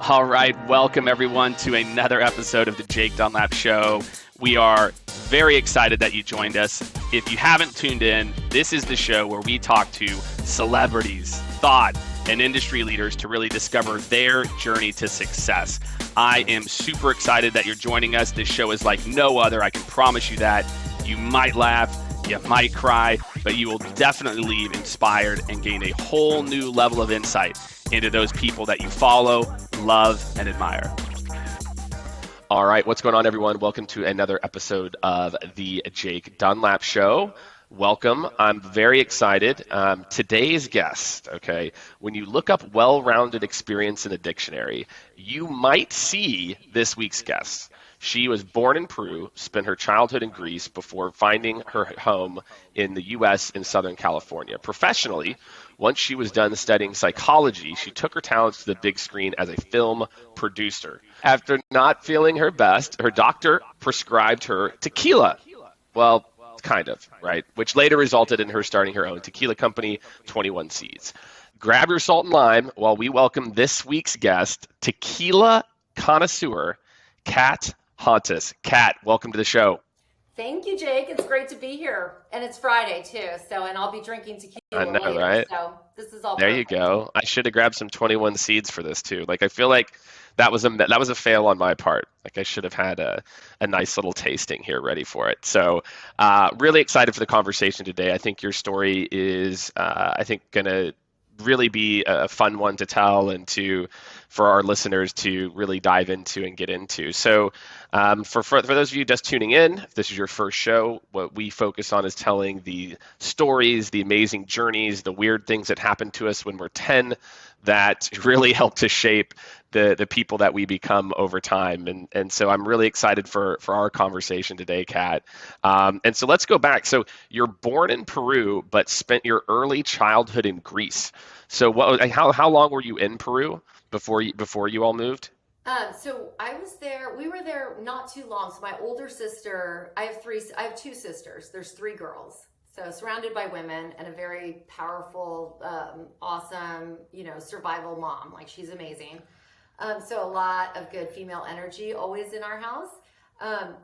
All right, welcome everyone to another episode of the Jake Dunlap Show. We are very excited that you joined us. If you haven't tuned in, this is the show where we talk to celebrities, thought, and industry leaders to really discover their journey to success. I am super excited that you're joining us. This show is like no other. I can promise you that. You might laugh, you might cry, but you will definitely leave inspired and gain a whole new level of insight into those people that you follow, love, and admire. All right, what's going on, everyone? Welcome to another episode of the Jake Dunlap Show. Welcome. I'm very excited. Today's guest, okay, when you look up well-rounded experience in a dictionary, you might see this week's guest. She was born in Peru, spent her childhood in Greece before finding her home in the U.S. in Southern California. Professionally, once she was done studying psychology, she took her talents to the big screen as a film producer. After not feeling her best, her doctor prescribed her tequila. Well, kind of, right? Which later resulted in her starting her own tequila company, 21 Seeds. Grab your salt and lime while we welcome this week's guest, Tequila Connoisseur, Kat Hantas. Kat, welcome to the show. Thank you, Jake. It's great to be here. And it's Friday, too. And I'll be drinking tequila later. Right? So this is all There perfect. you go. I should have grabbed some 21 Seeds for this, too. Like, I feel like that was a fail on my part. Like, I should have had a nice little tasting here ready for it. So really excited for the conversation today. I think your story is, going to really be a fun one to tell and for our listeners to really dive into and get into. So for those of you just tuning in, if this is your first show, what we focus on is telling the stories, the amazing journeys, the weird things that happen to us when we're 10 that really help to shape the people that we become over time. And so I'm really excited for our conversation today, Kat. And so let's go back. So you're born in Peru, but spent your early childhood in Greece. So how long were you in Peru before you all moved? So we were there not too long. So my older sister, I have two sisters. There's three girls. So surrounded by women and a very powerful, awesome, survival mom. Like, she's amazing. So a lot of good female energy always in our house.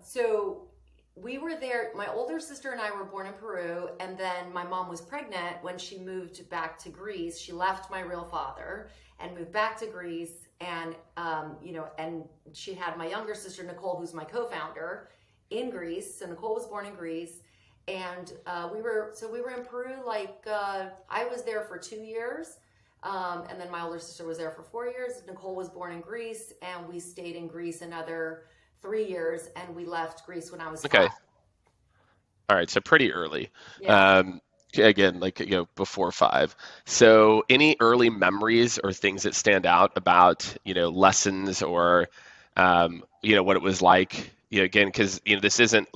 So we were there. My older sister and I were born in Peru, and then my mom was pregnant when she moved back to Greece. She left my real father and moved back to Greece, and and she had my younger sister Nicole, who's my co-founder, in Greece. So Nicole was born in Greece, and we were in Peru. I was there for 2 years. And then my older sister was there for 4 years. Nicole was born in Greece, and we stayed in Greece another 3 years, and we left Greece when I was 5. All right, so pretty early. Yeah. Again, before 5. So any early memories or things that stand out about, lessons or, what it was like, again, because, this isn't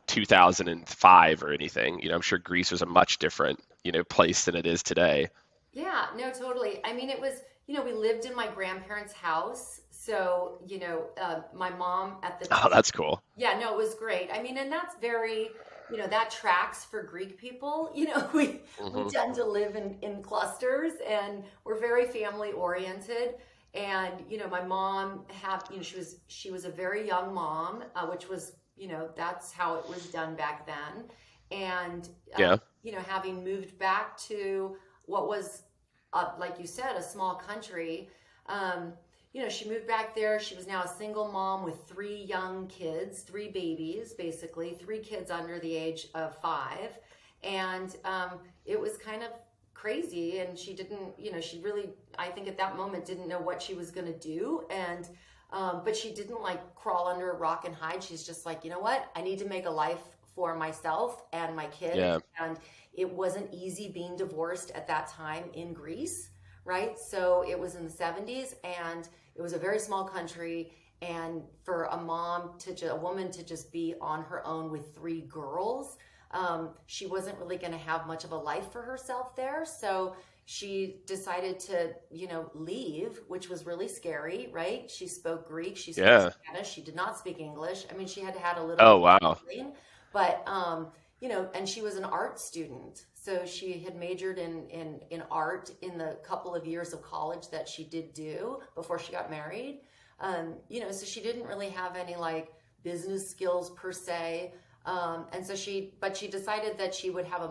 2005 or anything. I'm sure Greece was a much different, place than it is today. Yeah, no, totally. I mean, it was, we lived in my grandparents' house. So, my mom at the time. Oh, that's cool. Yeah, no, it was great. I mean, and that's very, that tracks for Greek people. We tend to live in clusters, and we're very family oriented. And, my mom she was a very young mom, which was, that's how it was done back then. And, having moved back to what was, like you said, a small country, she moved back there. She was now a single mom with 3 young kids, 3 babies, basically, 3 kids under the age of 5. And it was kind of crazy. And she didn't, she really, I think at that moment, didn't know what she was going to do. And but she didn't crawl under a rock and hide. She's just like, you know what? I need to make a life for myself and my kids. Yeah. And it wasn't easy being divorced at that time in Greece, right? So it was in the 70s, and it was a very small country. And for a woman to just be on her own with 3 girls, she wasn't really going to have much of a life for herself there. So she decided to, leave, which was really scary, right? She spoke Greek, she spoke Spanish, she did not speak English. I mean, she had a little. Oh, wow. But, and she was an art student. So she had majored in art in the couple of years of college that she did do before she got married. So she didn't really have any like business skills per se. But she decided that she would have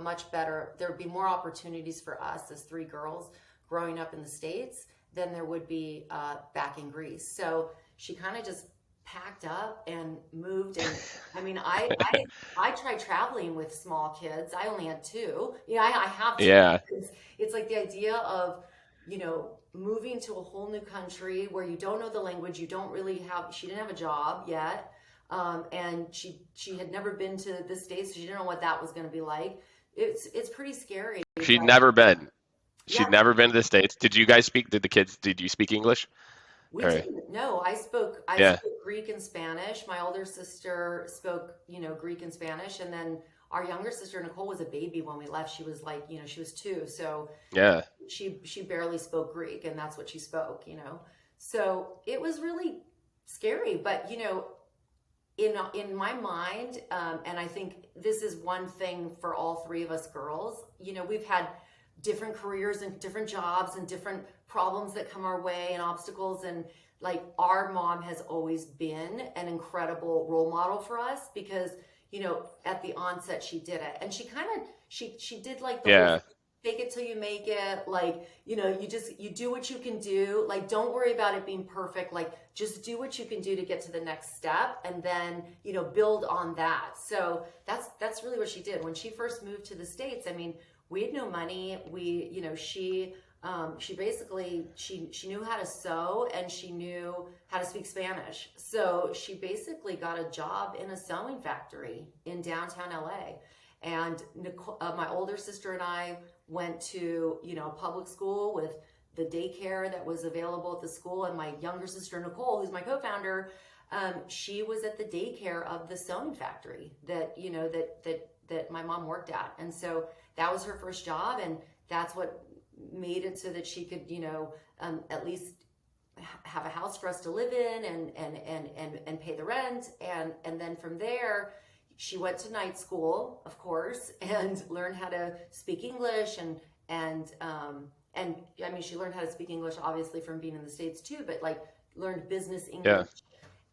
there would be more opportunities for us as three girls growing up in the States than there would be back in Greece. So she kind of just packed up and moved. And I mean, I tried traveling with small kids. I only had two. I have two. Yeah. It's like the idea of, moving to a whole new country where you don't know the language, she didn't have a job yet. And she had never been to the States, so she didn't know what that was going to be like. It's pretty scary. She'd never been. She'd Yeah. never been to the States. Did you speak English? We All right. didn't. No, I spoke Yeah. Greek and Spanish. My older sister spoke, Greek and Spanish, and then our younger sister Nicole was a baby when we left. She was like, she was 2, so Yeah. she barely spoke Greek, and that's what she spoke. So it was really scary, but in my mind, and I think this is one thing for all three of us girls, we've had different careers and different jobs and different problems that come our way and obstacles. And like our mom has always been an incredible role model for us because, at the onset she did it. And she kind of, she did like the whole fake it till you make it. Like, you do what you can do. Like, don't worry about it being perfect. Like, just do what you can do to get to the next step and then, build on that. So that's really what she did. When she first moved to the States, I mean, we had no money. She basically, she knew how to sew and she knew how to speak Spanish. So she basically got a job in a sewing factory in downtown LA. And Nicole, my older sister and I went to, public school with the daycare that was available at the school. And my younger sister, Nicole, who's my co-founder, she was at the daycare of the sewing factory that my mom worked at. And so that was her first job. And that's what made it so that she could, at least have a house for us to live in and pay the rent. And then from there, she went to night school, of course, and learned how to speak English and I mean, she learned how to speak English obviously from being in the States too, but like learned business English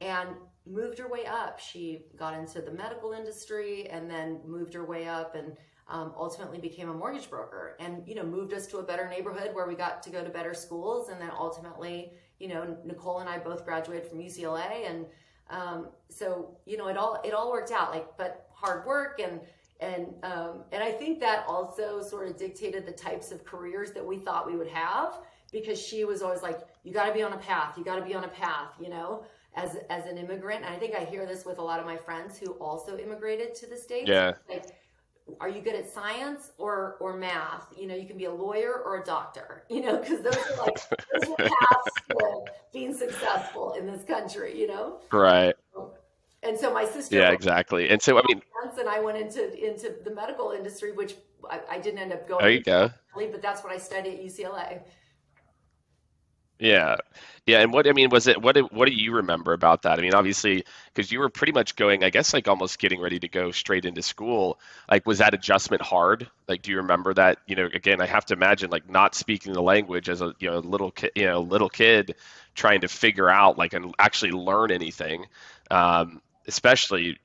and moved her way up. She got into the medical industry and then moved her way up and ultimately became a mortgage broker and, moved us to a better neighborhood where we got to go to better schools. And then ultimately, Nicole and I both graduated from UCLA. And so, it all worked out, but hard work and I think that also sort of dictated the types of careers that we thought we would have, because she was always like, you got to be on a path, as an immigrant. And I think I hear this with a lot of my friends who also immigrated to the States. Yeah. Like, are you good at science or math? You can be a lawyer or a doctor, because those are paths to being successful in this country, Right. And so my sister, Yeah, exactly. And so, I mean, and I went into the medical industry, which I didn't end up going. there you go. But that's what I studied at UCLA. Yeah. Yeah. And what do you remember about that? I mean, obviously, because you were pretty much going, I guess, like almost getting ready to go straight into school. Like, was that adjustment hard? Like, do you remember that? Again, I have to imagine like not speaking the language as a little kid trying to figure out like and actually learn anything, especially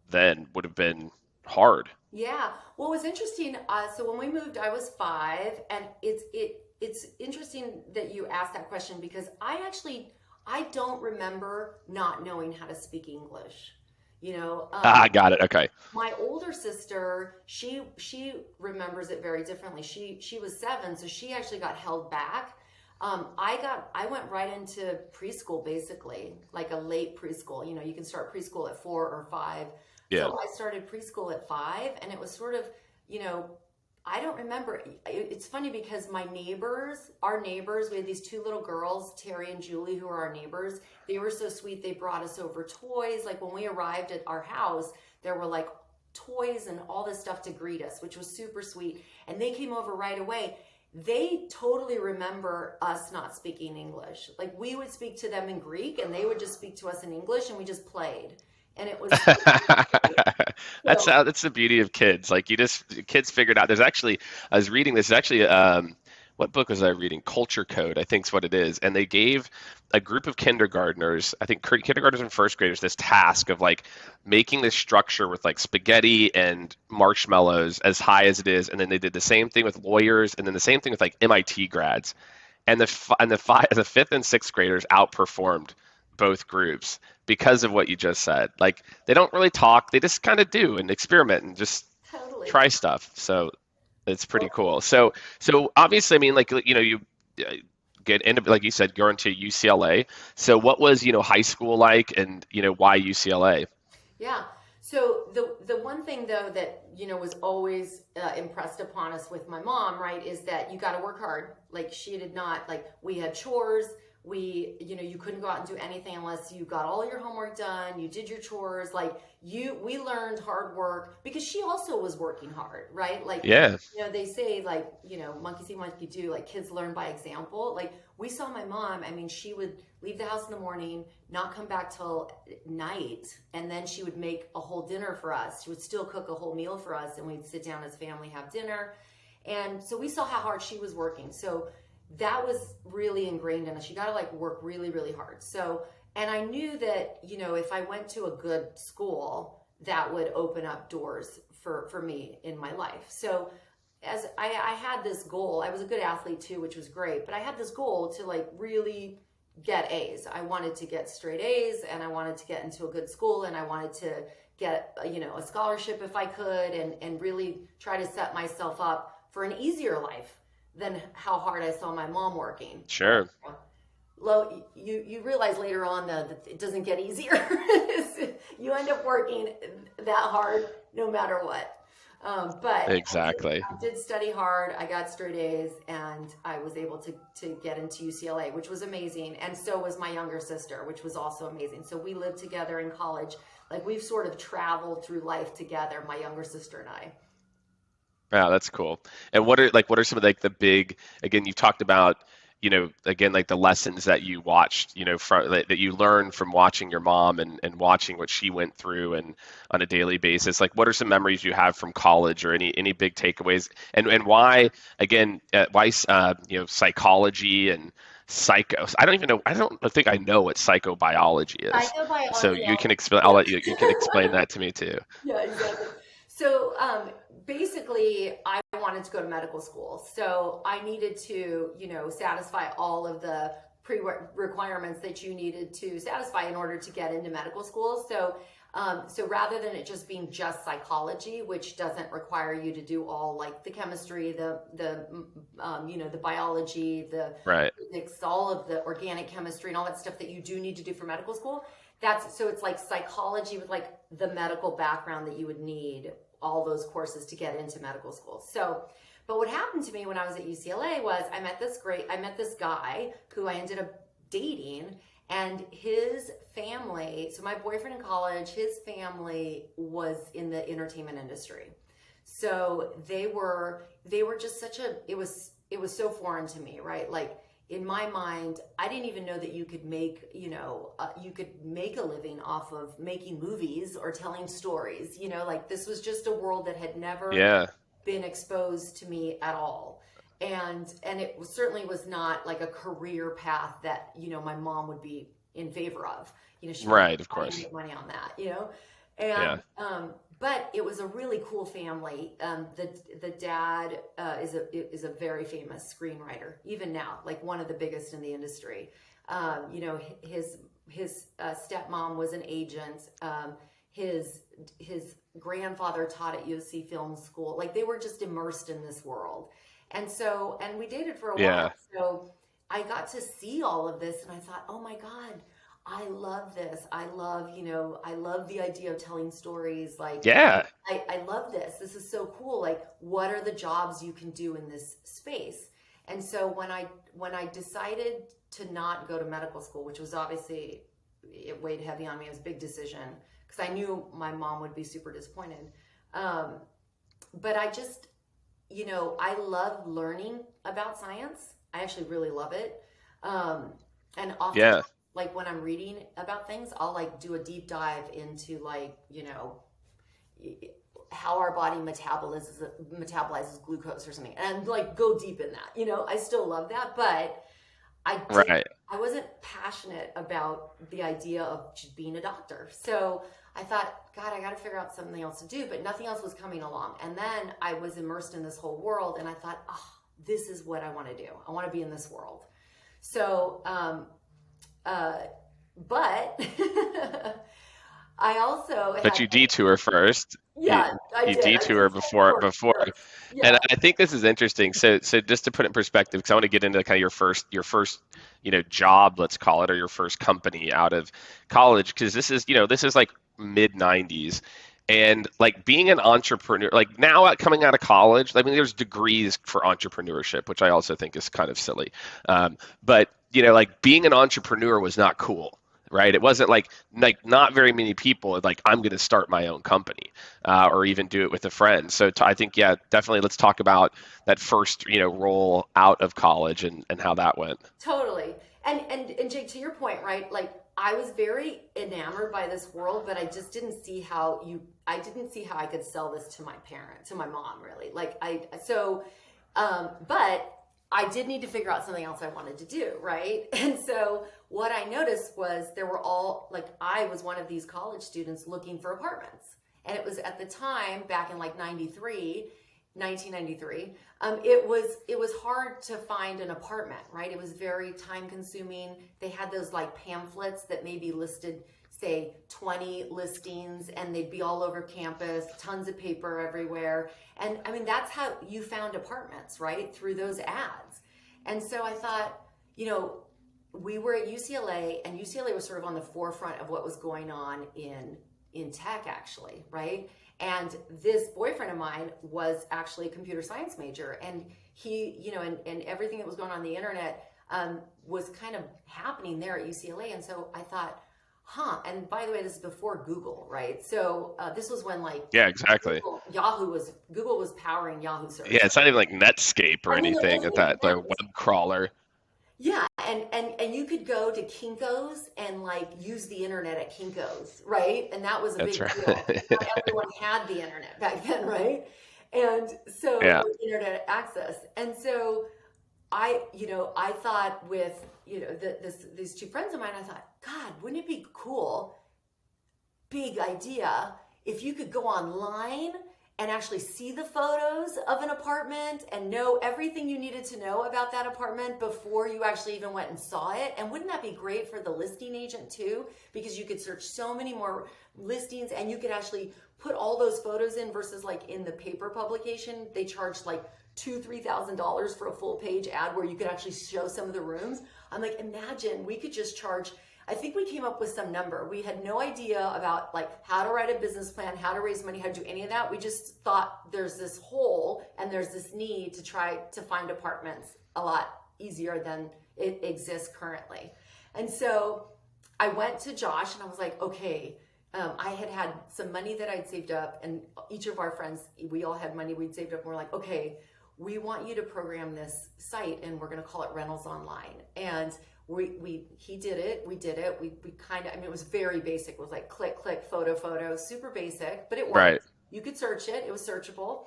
then would have been hard. Yeah. Well, it was interesting. So when we moved, I was 5, and it's interesting that you asked that question because I don't remember not knowing how to speak English. I got it. Okay. My older sister, she remembers it very differently. She was 7, so she actually got held back. I went right into preschool, basically, like a late preschool. You can start preschool at 4 or 5. Yeah. So I started preschool at 5, and it was sort of, I don't remember. It's funny because our neighbors, we had these 2 little girls, Terry and Julie, who are our neighbors. They were so sweet. They brought us over toys. Like when we arrived at our house, there were like toys and all this stuff to greet us, which was super sweet. And they came over right away. They totally remember us not speaking English. Like we would speak to them in Greek and they would just speak to us in English and we just played. And it was That's So, how, that's the beauty of kids. Like kids figured out. There's actually, I was reading this. Actually, what book was I reading? Culture Code, I think is what it is. And they gave a group of kindergartners, I think kindergartners and first graders, this task of like making this structure with like spaghetti and marshmallows as high as it is. And then they did the same thing with lawyers, and then the same thing with like MIT grads. And the fifth and sixth graders outperformed both groups because of what you just said. Like they don't really talk; they just kind of do and experiment and just totally. try stuff. So it's pretty cool. So obviously, I mean, like you uh, get into, like you said, go into UCLA. So what was high school like, and why UCLA? Yeah. So the one thing though that was always impressed upon us with my mom, right, is that you got to work hard. Like she did not like we had chores. You couldn't go out and do anything unless you got all your homework done. You did your chores. Like we learned hard work because she also was working hard, right? Like Yeah, they say like monkey see, monkey do. Like kids learn by example. Like we saw my mom. I mean, she would leave the house in the morning, not come back till night, and then she would make a whole dinner for us. She would still cook a whole meal for us, and we'd sit down as family, have dinner. And so we saw how hard she was working. So that was really ingrained in us. You got to like work really, really hard. So, and I knew that, if I went to a good school, that would open up doors for me in my life. So as I had this goal, I was a good athlete too, which was great, but I had this goal to like really get A's. I wanted to get straight A's, and I wanted to get into a good school, and I wanted to get, a scholarship if I could, and really try to set myself up for an easier life than how hard I saw my mom working. sure. Lo, you realize later on though that it doesn't get easier. You end up working that hard no matter what. But Exactly. I did study hard. I got straight A's, and I was able to get into UCLA, which was amazing. And so was my younger sister, which was also amazing. So we lived together in college. Like we've sort of traveled through life together, my younger sister and I. Wow, that's cool. And what are some of like the big, again, you talked about, again, like the lessons that you watched, from that you learned from watching your mom and watching what she went through and on a daily basis. Like what are some memories you have from college, or any big takeaways, and why, again, psychology and psycho. I don't even know. I don't think I know what psychobiology is. So Psychobiology. you can explain. I'll Yeah. let you can explain that to me too. Yeah, exactly. So basically, I wanted to go to medical school. So I needed to, satisfy all of the pre-requirements that you needed to satisfy in order to get into medical school. So rather than it just being just psychology, which doesn't require you to do all like the chemistry, the biology, the Right. physics, all of the organic chemistry and all that stuff that you do need to do for medical school. So it's like psychology with like the medical background that you would need all those courses to get into medical school. So, but what happened to me when I was at UCLA was I met this guy who I ended up dating, and his family, so my boyfriend in college, his family was in the entertainment industry. So they were just it was so foreign to me, right? Like in my mind, I didn't even know that you could make, you could make a living off of making movies or telling stories, like this was just a world that had never Yeah. been exposed to me at all. And it certainly was not like a career path that, my mom would be in favor of. She would Right. Of try to course. make money on that, Yeah. And but it was a really cool family. The dad is a very famous screenwriter, even now, like one of the biggest in the industry. His stepmom was an agent. His grandfather taught at USC Film School. Like they were just immersed in this world, and we dated for a Yeah. while. So I got to see all of this, and I thought, oh my God, I love this. I love the idea of telling stories. Like, Yeah. I love this. This is so cool. Like, what are the jobs you can do in this space? And so when I decided to not go to medical school, which was obviously, it weighed heavy on me. It was a big decision because I knew my mom would be super disappointed. But I just, I love learning about science. I actually really love it. And often, Yeah. like when I'm reading about things, I'll like do a deep dive into like, how our body metabolizes glucose or something, and like go deep in that. I still love that, but Right. I wasn't passionate about the idea of just being a doctor. So I thought, God, I got to figure out something else to do, but nothing else was coming along. And then I was immersed in this whole world, and I thought, oh, this is what I want to do. I want to be in this world. So, but I also But you detour first. Yeah, I You did. detour before. Yeah. And I think this is interesting. So just to put it in perspective, because I want to get into kind of your first job, let's call it, or your first company out of college, because this is like mid 90s. And like being an entrepreneur, like now coming out of college, I mean, there's degrees for entrepreneurship, which I also think is kind of silly. But like being an entrepreneur was not cool. Right. It wasn't like not very many people like, I'm going to start my own company or even do it with a friend. So I think, yeah, definitely let's talk about that first, roll out of college and how that went. Totally. And Jake, to your point, right? Like I was very enamored by this world, but I just didn't see how I could sell this to my mom, really. But I did need to figure out something else I wanted to do, right? And so what I noticed was I was one of these college students looking for apartments. And it was at the time, back in like 1993, it was hard to find an apartment, right? It was very time consuming. They had those like pamphlets that maybe listed, say, 20 listings, and they'd be all over campus, tons of paper everywhere. And I mean, that's how you found apartments, right? Through those ads. And so I thought, we were at UCLA, and UCLA was sort of on the forefront of what was going on in tech, actually, right? And this boyfriend of mine was actually a computer science major, and he, and everything that was going on the internet was kind of happening there at UCLA. And so I thought, and by the way, this is before Google, right? So this was when yeah, exactly. Google was powering Yahoo search. Yeah, it's not even like Netscape or anything at that, the web crawler. Yeah, and you could go to Kinko's and like use the internet at Kinko's, right? And that was a big deal. Not everyone had the internet back then, right? And so internet access. And so I thought with these two friends of mine, I thought, God, wouldn't it be cool? Big idea if you could go online and actually see the photos of an apartment and know everything you needed to know about that apartment before you actually even went and saw it. And wouldn't that be great for the listing agent too? Because you could search so many more listings, and you could actually put all those photos in versus like in the paper publication, they charged like $2,000-$3,000 for a full page ad where you could actually show some of the rooms. I'm like, imagine we could just charge. I think we came up with some number. We had no idea about like how to write a business plan, how to raise money, how to do any of that. We just thought there's this hole and there's this need to try to find apartments a lot easier than it exists currently. And so I went to Josh and I was like, okay, I had some money that I'd saved up, and each of our friends, we all had money we'd saved up, and we're like, okay, we want you to program this site, and we're going to call it Rentals Online. And he did it. We did it. We kind of, it was very basic. It was like click, photo, super basic, but it worked. Right. You could search it. It was searchable.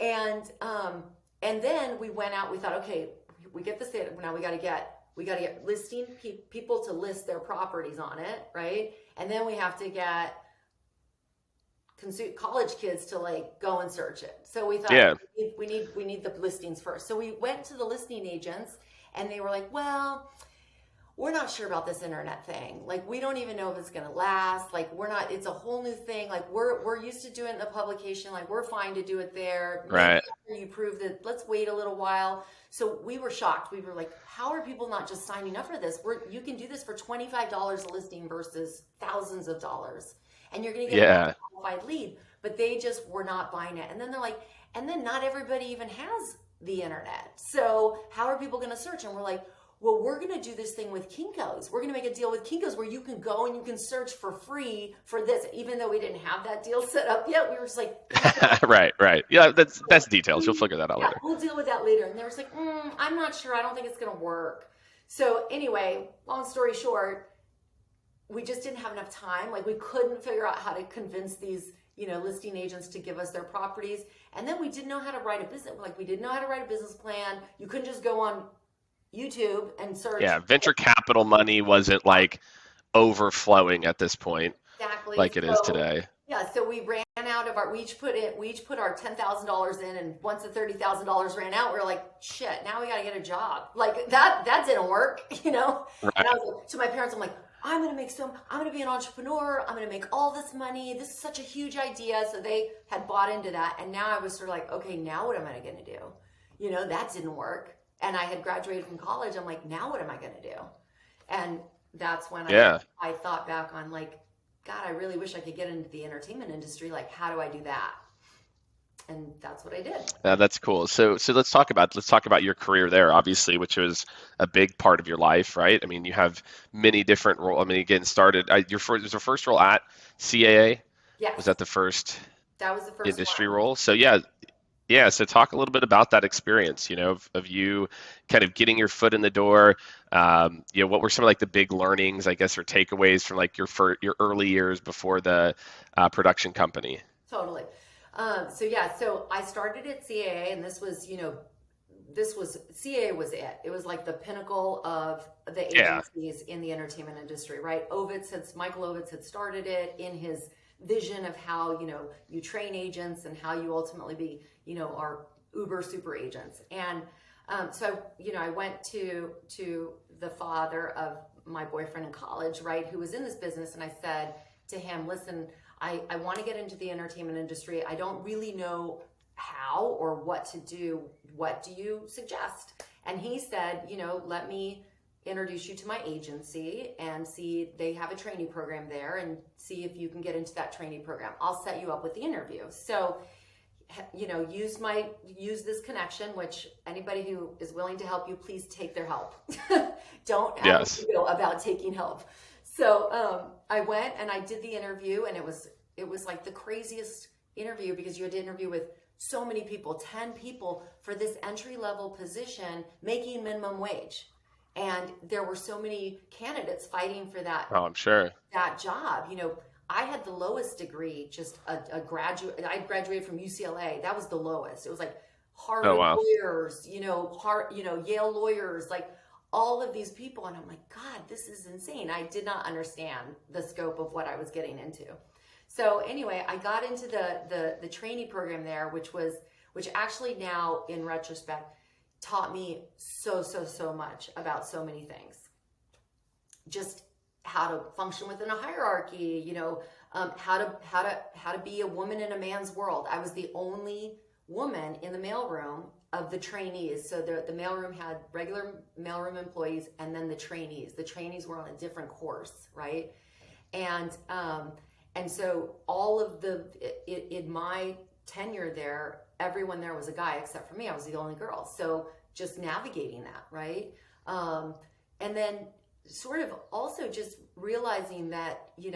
And then we went out, we thought, okay, we get this data. Now we got to get listing people to list their properties on it. Right. And then we have to get college kids to like go and search it. So we thought we need the listings first. So we went to the listing agents, and they were like, well, we're not sure about this internet thing. Like, we don't even know if it's going to last. Like, it's a whole new thing. Like, we're used to doing it in the publication. Like, we're fine to do it there. Right. You prove that, let's wait a little while. So we were shocked. We were like, how are people not just signing up for this? You can do this for $25 a listing versus thousands of dollars. And you're going to get a qualified lead. But they just were not buying it. And then they're like, and then not everybody even has the internet. So how are people going to search? And we're like, well, we're going to do this thing with Kinko's. We're going to make a deal with Kinko's where you can go and you can search for free for this. Even though we didn't have that deal set up yet, we were just like, right. Yeah, that's details. You'll figure that out later. We'll deal with that later. And they were like, I'm not sure. I don't think it's going to work. So anyway, long story short, we just didn't have enough time. Like, we couldn't figure out how to convince these listing agents to give us their properties. And then we didn't know how to write a business. Like, we didn't know how to write a business plan. You couldn't just go on YouTube and search. Yeah, venture capital money wasn't like overflowing at this point Exactly. like it is today. Yeah, so we ran out of we each put our $10,000 in, and once the $30,000 ran out, we were like, shit, now we got to get a job. Like, that didn't work, Right. And I was like, to my parents, I'm like, I'm going to be an entrepreneur. I'm going to make all this money. This is such a huge idea. So they had bought into that. And now I was sort of like, okay, now what am I going to do? That didn't work. And I had graduated from college. I'm like, now what am I going to do? And that's when I thought back on, like, God, I really wish I could get into the entertainment industry. Like, how do I do that? And that's what I did. That's cool. So let's talk about your career there, obviously, which was a big part of your life, right? I mean, you have many different roles. I mean, getting started, was your first role at CAA? Yes. Was that the first? That was the first industry one. role? So yeah. So talk a little bit about that experience, of you kind of getting your foot in the door. What were some of like the big learnings, I guess, or takeaways from like your early years before the production company? Totally. So I started at CAA, and this was CAA was it. It was like the pinnacle of the agencies in the entertainment industry, right? Michael Ovitz had started it in his vision of how, you train agents and how you ultimately be, our uber super agents. And I went to the father of my boyfriend in college, right, who was in this business, and I said to him, listen, I want to get into the entertainment industry. I don't really know how or what to do. What do you suggest? And he said, let me introduce you to my agency and see, they have a trainee program there, and see if you can get into that trainee program. I'll set you up with the interview. So, use this connection, which anybody who is willing to help you, please take their help. Don't have to go about taking help. So I went and I did the interview, and it was like the craziest interview, because you had to interview with so many people, 10 people for this entry-level position making minimum wage. And there were so many candidates fighting for that. Oh, I'm sure. That job. I had the lowest degree, just a graduate. I graduated from UCLA. That was the lowest. It was like Harvard lawyers, Yale lawyers, like all of these people. And I'm like, God, this is insane. I did not understand the scope of what I was getting into. So anyway, I got into the trainee program there, which actually now in retrospect taught me so much about so many things. Just how to function within a hierarchy, how to be a woman in a man's world. I was the only woman in the mailroom of the trainees. So the mailroom had regular mailroom employees, and then the trainees. The trainees were on a different course, right? And so all of in my tenure there, everyone there was a guy except for me. I was the only girl. So just navigating that, right? And then sort of also just realizing that, you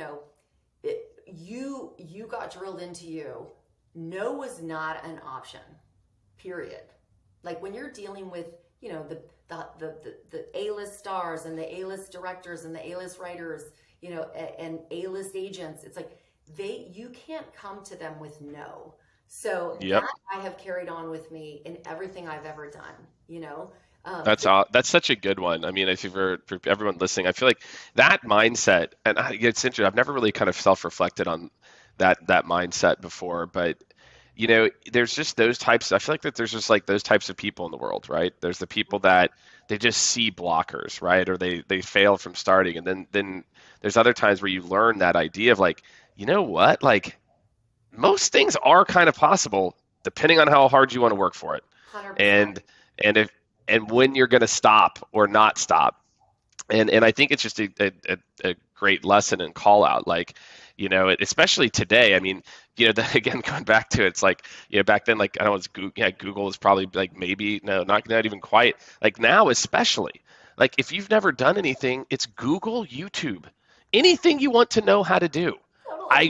got drilled into you. No was not an option, period. Like when you're dealing with, the A-list stars and the A-list directors and the A-list writers, and A-list agents, it's like you can't come to them with no. So that I have carried on with me in everything I've ever done, That's such a good one. I mean, I think for everyone listening, I feel like that mindset, and it's interesting. I've never really kind of self-reflected on that mindset before, but there's just those types. I feel like that there's just like those types of people in the world, right? There's the people that they just see blockers, right? Or they fail from starting, and then there's other times where you learn that idea of like, what, like most things are kind of possible depending on how hard you want to work for it, 100%. and when you're going to stop or not stop. And I think it's just a great lesson and call out, like, especially today. I mean, again, going back to it, it's like, back then, like, I don't know, it's Google was probably like, maybe, no, not even quite. Like now, especially, like if you've never done anything, it's Google, YouTube, anything you want to know how to do.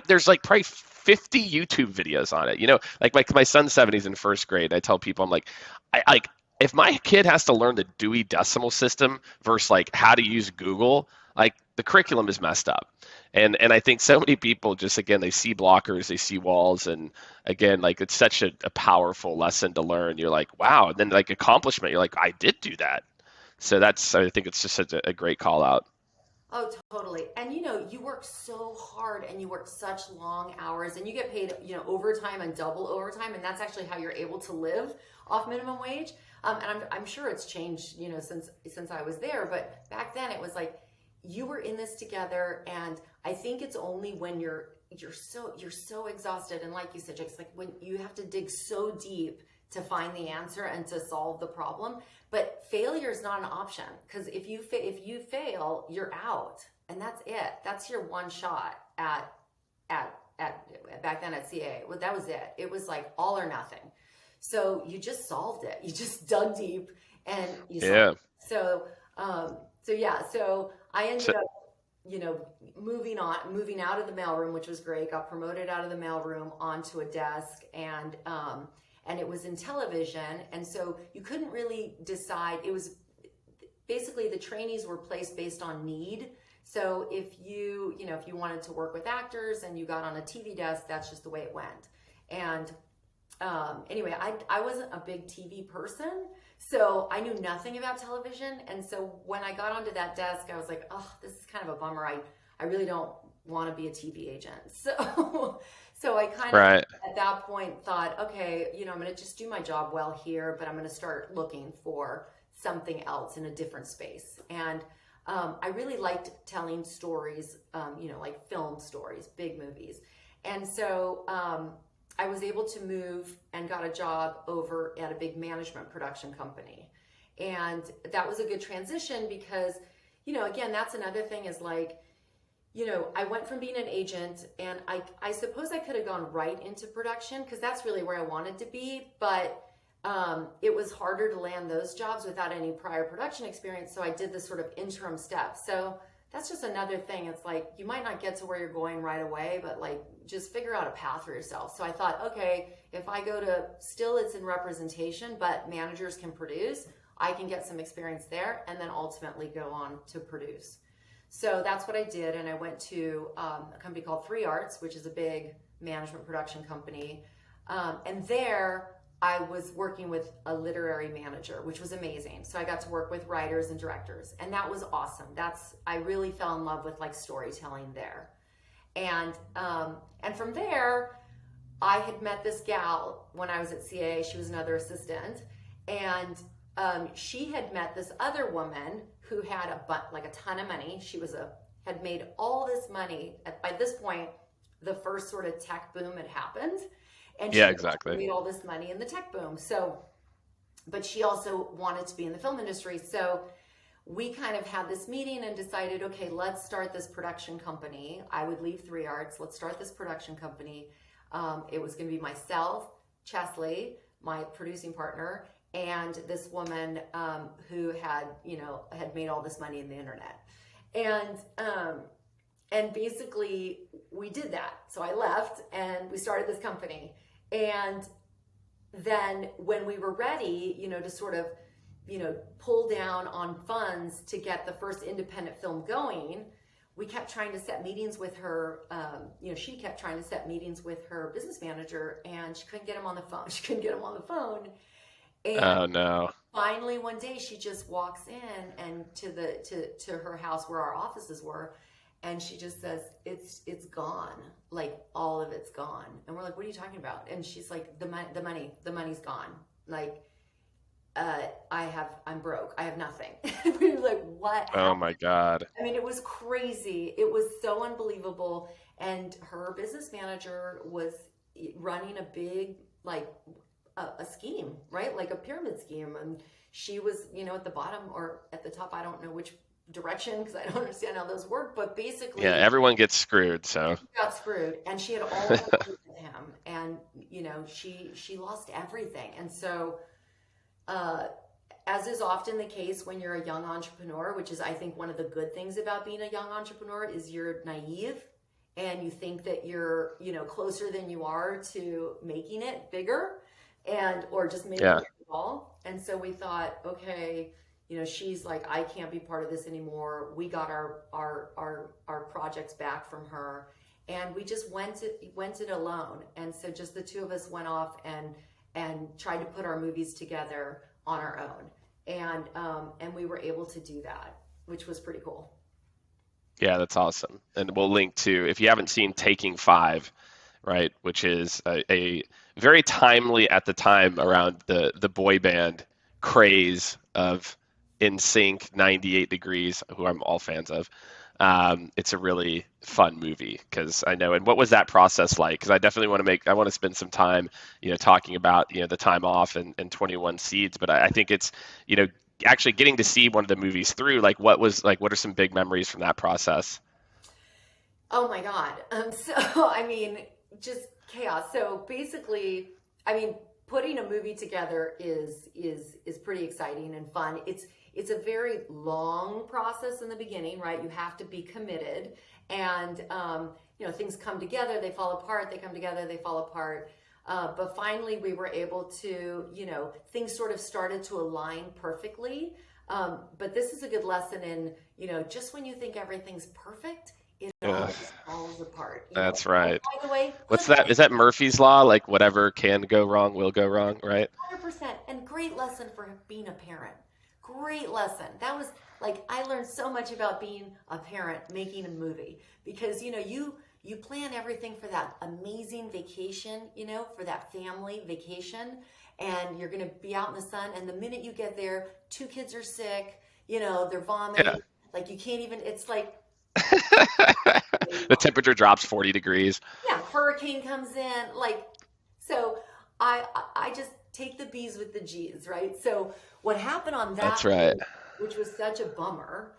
There's like probably 50 YouTube videos on it, like my son's 7, he's in first grade. I tell people, I'm like, if my kid has to learn the Dewey Decimal System versus like how to use Google, like the curriculum is messed up. And I think so many people just, again, they see blockers, they see walls, and again, like it's such a powerful lesson to learn. You're like, wow, and then like accomplishment, you're like, I did do that. So I think it's just such a great call out. Oh, totally. And you work so hard and you work such long hours and you get paid, overtime and double overtime. And that's actually how you're able to live off minimum wage. And I'm sure it's changed, since I was there. But back then it was like you were in this together. And I think it's only when you're so exhausted. And like you said, Jake, it's like when you have to dig so deep to find the answer and to solve the problem. But failure is not an option, because if you fail, you're out, and that's it. That's your one shot at back then at CA. Well, that was it. It was like all or nothing. So you just solved it. You just dug deep and you solved it. So I ended up, moving out of the mailroom, which was great. Got promoted out of the mailroom onto a desk, and it was in television. And so you couldn't really decide. It was basically the trainees were placed based on need. So if you wanted to work with actors and you got on a TV desk, that's just the way it went. And anyway, I wasn't a big TV person, so I knew nothing about television. And so when I got onto that desk, I was like, oh, this is kind of a bummer. I really don't want to be a TV agent. So I kind of, at that point, thought, okay, I'm going to just do my job well here, but I'm going to start looking for something else in a different space. And I really liked telling stories, like film stories, big movies. And so I was able to move and got a job over at a big management production company. And that was a good transition because, again, that's another thing is like, I went from being an agent, and I suppose I could have gone right into production because that's really where I wanted to be, but it was harder to land those jobs without any prior production experience, so I did this sort of interim step. So that's just another thing. It's like you might not get to where you're going right away, but like just figure out a path for yourself. So I thought, okay, if I go to, still it's in representation, but managers can produce, I can get some experience there and then ultimately go on to produce. So that's what I did, and I went to a company called 3 Arts, which is a big management production company. And there I was working with a literary manager, which was amazing. So I got to work with writers and directors, and that was awesome. I really fell in love with like storytelling there. And from there, I had met this gal when I was at CA. She was another assistant, and she had met this other woman who had a ton of money. She had made all this money. By this point, the first sort of tech boom had happened, and she made all this money in the tech boom. So, but she also wanted to be in the film industry. So we kind of had this meeting and decided, okay, let's start this production company. I would leave 3 Arts. Let's start this production company. It was going to be myself, Chesley, my producing partner, and this woman who had made all this money in the internet. And basically we did that. So I left and we started this company. And then when we were ready, to sort of, pull down on funds to get the first independent film going, we kept trying to set meetings with her. She kept trying to set meetings with her business manager, and she couldn't get him on the phone. And oh no! Finally, one day she just walks in and to her house where our offices were, and she just says, "It's gone. Like all of it's gone." And we're like, "What are you talking about?" And she's like, "The money's gone. Like, I'm broke. I have nothing." We were like, "What?" Oh my God! I mean, it was crazy. It was so unbelievable. And her business manager was running a big a scheme, right? Like a pyramid scheme. And she was, at the bottom or at the top. I don't know which direction because I don't understand how those work, but basically. Yeah, everyone gets screwed, so. She got screwed, and she had all of it with him. And, she lost everything. And so, as is often the case when you're a young entrepreneur, which is, I think, one of the good things about being a young entrepreneur is you're naive and you think that you're, closer than you are to making it bigger. Or just maybe all. And so we thought, okay, she's like, I can't be part of this anymore. We got our projects back from her, and we just went it alone. And so just the two of us went off and tried to put our movies together on our own. And we were able to do that, which was pretty cool. Yeah, that's awesome. And we'll link to, if you haven't seen Taking Five, right, which is a very timely at the time around the boy band craze of NSYNC, 98 Degrees, who I'm all fans of. It's a really fun movie because I know. And what was that process like? Because I definitely I want to spend some time, talking about, the time off and 21 Seeds. But I think it's, actually getting to see one of the movies through. Like, what are some big memories from that process? Oh my God. So, I mean, just chaos. So basically, I mean, putting a movie together is pretty exciting and fun. It's a very long process in the beginning, right? You have to be committed, and things come together, they fall apart, they come together, they fall apart. But finally, we were able to, things sort of started to align perfectly. But this is a good lesson in, just when you think everything's perfect, it all just falls apart. That's right. And by the way, what's that? Is that Murphy's Law? Like, whatever can go wrong will go wrong, right? 100%. And great lesson for being a parent. Great lesson. That was like, I learned so much about being a parent making a movie, because you plan everything for that amazing vacation, for that family vacation, and you're going to be out in the sun, and the minute you get there, 2 kids are sick, they're vomiting, like you can't even, it's like the temperature drops 40 degrees. Yeah, hurricane comes in, like, so I just take the B's with the G's, right? So what happened on that, that's right, which was such a bummer,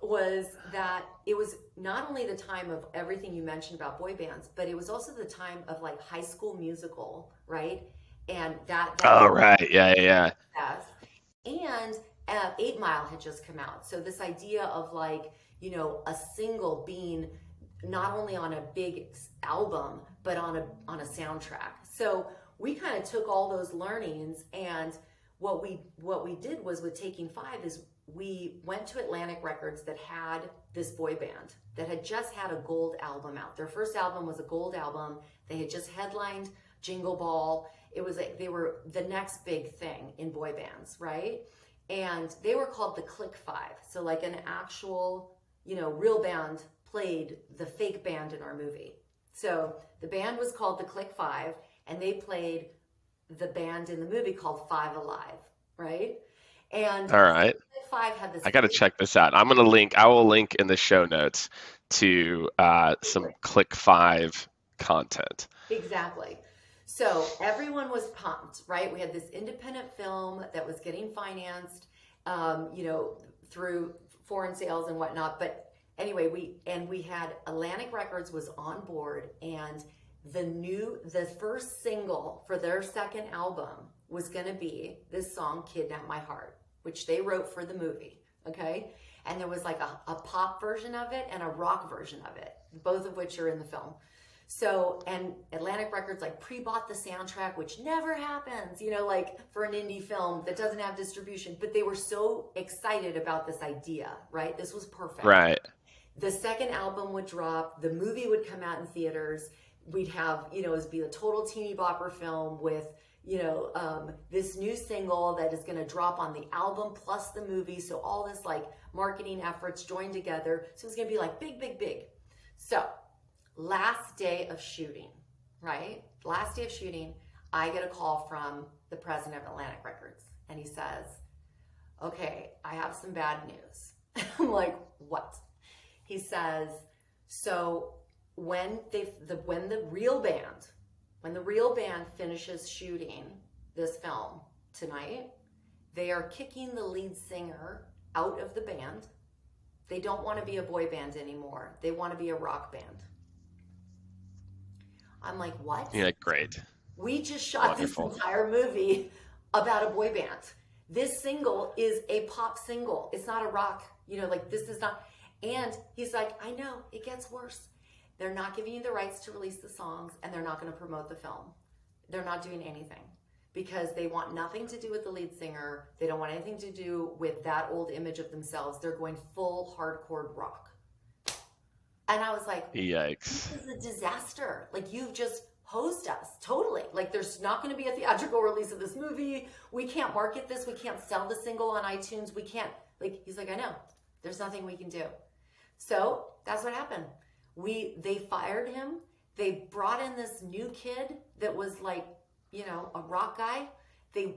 was that it was not only the time of everything you mentioned about boy bands, but it was also the time of like High School Musical, right? And that oh right, yeah. And 8 Mile had just come out, so this idea of like, a single being not only on a big album but on a soundtrack. So we kind of took all those learnings, and what we did was, with Taking Five, is we went to Atlantic Records that had this boy band that had just had a gold album out. Their first album was a gold album. They had just headlined Jingle Ball. It was like they were the next big thing in boy bands, right? And they were called the Click Five. So like an actual, real band played the fake band in our movie. So the band was called the Click Five, and they played the band in the movie called Five Alive, right? And all right, Five had this. I got to check this out. I will link in the show notes to some Click Five content. Exactly. So everyone was pumped, right? We had this independent film that was getting financed, through foreign sales and whatnot. But anyway, we had Atlantic Records was on board, and the first single for their second album was going to be this song, Kidnap My Heart, which they wrote for the movie, okay? And there was like a pop version of it and a rock version of it, both of which are in the film. So, and Atlantic Records like pre-bought the soundtrack, which never happens, like for an indie film that doesn't have distribution, but they were so excited about this idea, right? This was perfect. Right. The second album would drop, the movie would come out in theaters. We'd have, it would be a total teeny bopper film with, this new single that is going to drop on the album plus the movie. So all this like marketing efforts joined together. So it's going to be like big, big, big. So last day of shooting, right? Last day of shooting, I get a call from the president of Atlantic Records, and he says, okay, I have some bad news. I'm like, what? He says, so when the real band finishes shooting this film tonight, they are kicking the lead singer out of the band. They don't want to be a boy band anymore. They want to be a rock band. I'm like, what? Yeah, great. We just shot Wonderful. This entire movie about a boy band. This single is a pop single. It's not a rock, this is not. And he's like, I know, it gets worse. They're not giving you the rights to release the songs, and they're not going to promote the film. They're not doing anything. because they want nothing to do with the lead singer. They don't want anything to do with that old image of themselves. They're going full hardcore rock. And I was like, Yikes. this is a disaster. Like, you've just hosed us totally. Like, there's not going to be a theatrical release of this movie. We can't market this. We can't sell the single on iTunes. We can't, like, he's like, I know. There's nothing we can do. So that's what happened. They fired him. They brought in this new kid that was like, you know, a rock guy.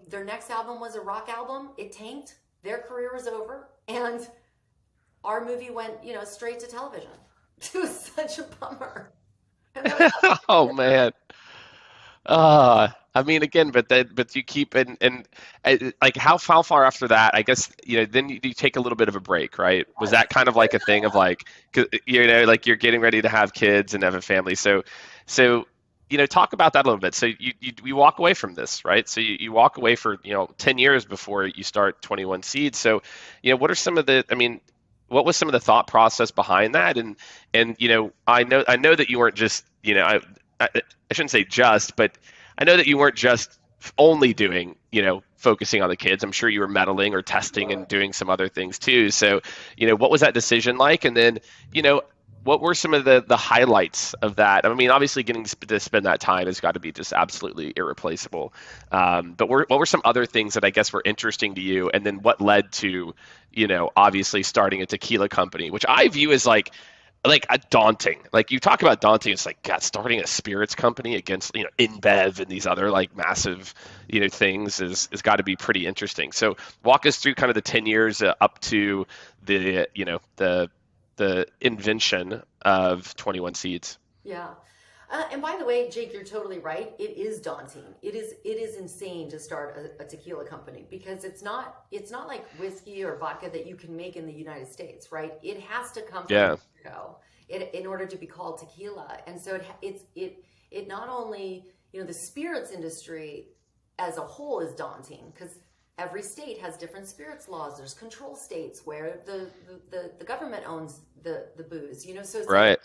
Their next album was a rock album. It tanked. Their career was over. And our movie went, you know, straight to television. It was such a bummer. Oh man. I mean, again, but you keep and like how far after that? I guess you know. Then you take a little bit of a break, right? Was that kind of like a thing of like, 'cause, you know, like you're getting ready to have kids and have a family, so you know, talk about that a little bit. So you walk away from this, right? So you walk away for 10 years before you start 21 Seeds. So you know, what are some of the? I mean, what was some of the thought process behind that? And you know, I know that you weren't just I shouldn't say just, but I know that you weren't just only doing, focusing on the kids. I'm sure you were meddling or testing and doing some other things too. So, what was that decision like? And then, what were some of the highlights of that? I mean, obviously getting to spend that time has got to be just absolutely irreplaceable. But what were some other things that I guess were interesting to you? And then what led to, obviously starting a tequila company, which I view as like a daunting, like you talk about daunting, it's like, God, starting a spirits company against, InBev and these other like massive, things is got to be pretty interesting. So walk us through kind of the 10 years up to the, the invention of 21 Seeds. Yeah. And by the way, Jake, you're totally right. It is daunting. It is insane to start a tequila company because it's not like whiskey or vodka that you can make in the United States, right? It has to come from Mexico in order to be called tequila. And so it not only, the spirits industry as a whole is daunting because every state has different spirits laws. There's control states where the government owns the booze, so it's right. Like,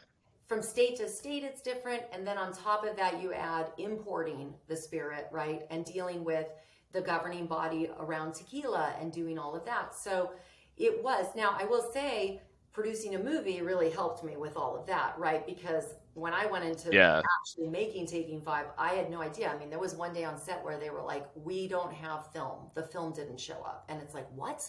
from state to state, it's different. And then on top of that, you add importing the spirit, right? And dealing with the governing body around tequila and doing all of that. So it was. Now, I will say, producing a movie really helped me with all of that, right? Because when I went into actually making Taking 5, I had no idea. I mean, there was one day on set where they were like, we don't have film. The film didn't show up. And it's like, what?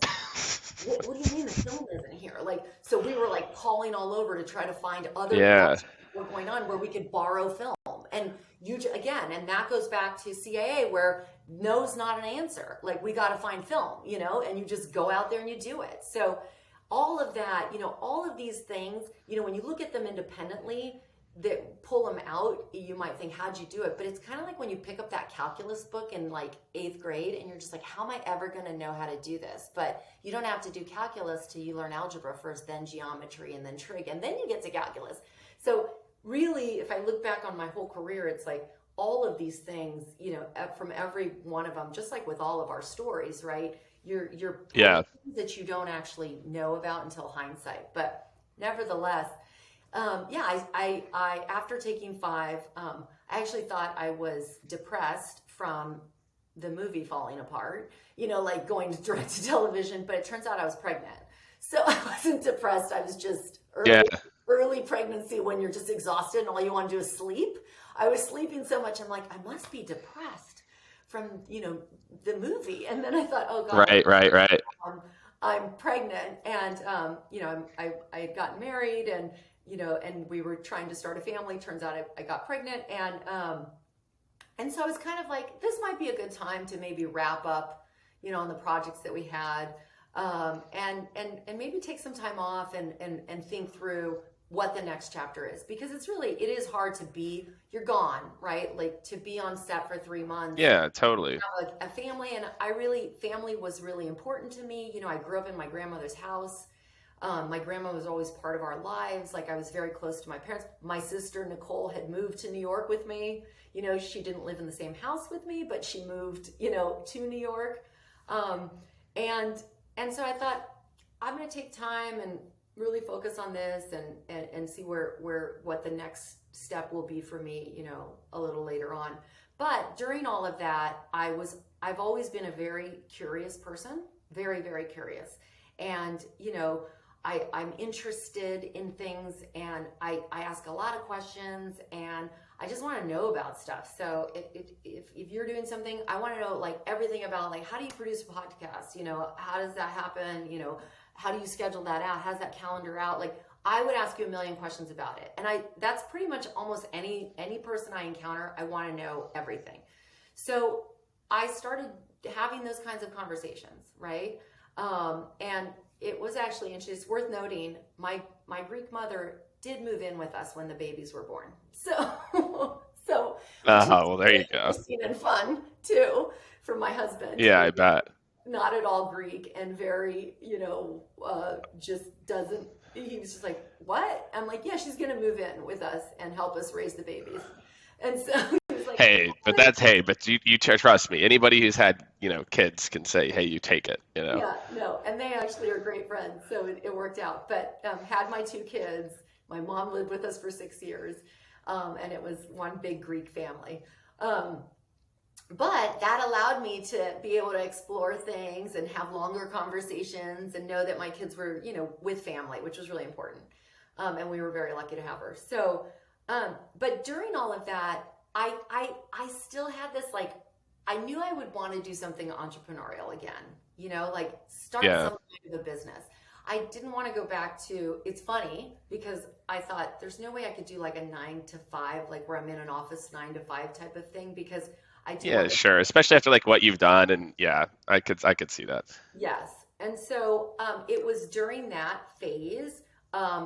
What do you mean the film isn't here? Like, so we were like calling all over to try to find other projects that were going on where we could borrow film. And and that goes back to CIA where no's not an answer. Like, we got to find film, and you just go out there and you do it. So all of that, all of these things, when you look at them independently, that pull them out, you might think, how'd you do it? But it's kind of like when you pick up that calculus book in like 8th grade and you're just like, how am I ever going to know how to do this? But you don't have to do calculus till you learn algebra first, then geometry, and then trig, and then you get to calculus. So really, if I look back on my whole career, it's like all of these things, from every one of them, just like with all of our stories, right? You're things that you don't actually know about until hindsight. But nevertheless, I after Taking 5, I actually thought I was depressed from the movie falling apart, like going direct to television, but it turns out I was pregnant. So I wasn't depressed. I was just early pregnancy when you're just exhausted and all you want to do is sleep. I was sleeping so much. I'm like, I must be depressed from, the movie. And then I thought, oh God. Right. I'm pregnant and, I had gotten married and we were trying to start a family. Turns out I got pregnant. And so I was kind of like, this might be a good time to maybe wrap up, on the projects that we had, and maybe take some time off and think through what the next chapter is, because it is hard to you're gone, right? Like to be on set for 3 months. Yeah, totally. Have a family. And family was really important to me. I grew up in my grandmother's house. My grandma was always part of our lives. Like I was very close to my parents. My sister Nicole had moved to New York with me. She didn't live in the same house with me, but she moved, to New York. And so I thought I'm going to take time and really focus on this and see what the next step will be for me, you know, a little later on. But during all of that, I've always been a very curious person, very, very curious. And, you know, I'm interested in things, and I ask a lot of questions, and I just want to know about stuff. So if you're doing something, I want to know like everything about like, how do you produce a podcast? You know, how does that happen? You know, how do you schedule that out? How's that calendar out? Like, I would ask you a million questions about it. And that's pretty much almost any person I encounter, I want to know everything. So I started having those kinds of conversations, right? And it was actually interesting. It's worth noting, my Greek mother did move in with us when the babies were born. So well, there you go. Interesting and fun too for my husband. Yeah, I bet. Not at all Greek and very, you know, just doesn't. He was just like, what? I'm like, yeah, she's gonna move in with us and help us raise the babies. And so he was like, but you trust me. Anybody who's had, you know, kids can say, hey, you take it, you know. Yeah, no, and they actually are great friends, so it worked out. But had my 2 kids. My mom lived with us for 6 years, and it was one big Greek family. But that allowed me to be able to explore things and have longer conversations and know that my kids were, you know, with family, which was really important. And we were very lucky to have her. So, but during all of that, I still had this, like, I knew I would want to do something entrepreneurial again, you know, like start some kind of a business. I didn't want to go back to, it's funny because I thought there's no way I could do like a 9 to 5, like where I'm in an office 9 to 5 type of thing, because I do. Yeah, sure. Especially after like what you've done. And yeah, I could see that. Yes. And so it was during that phase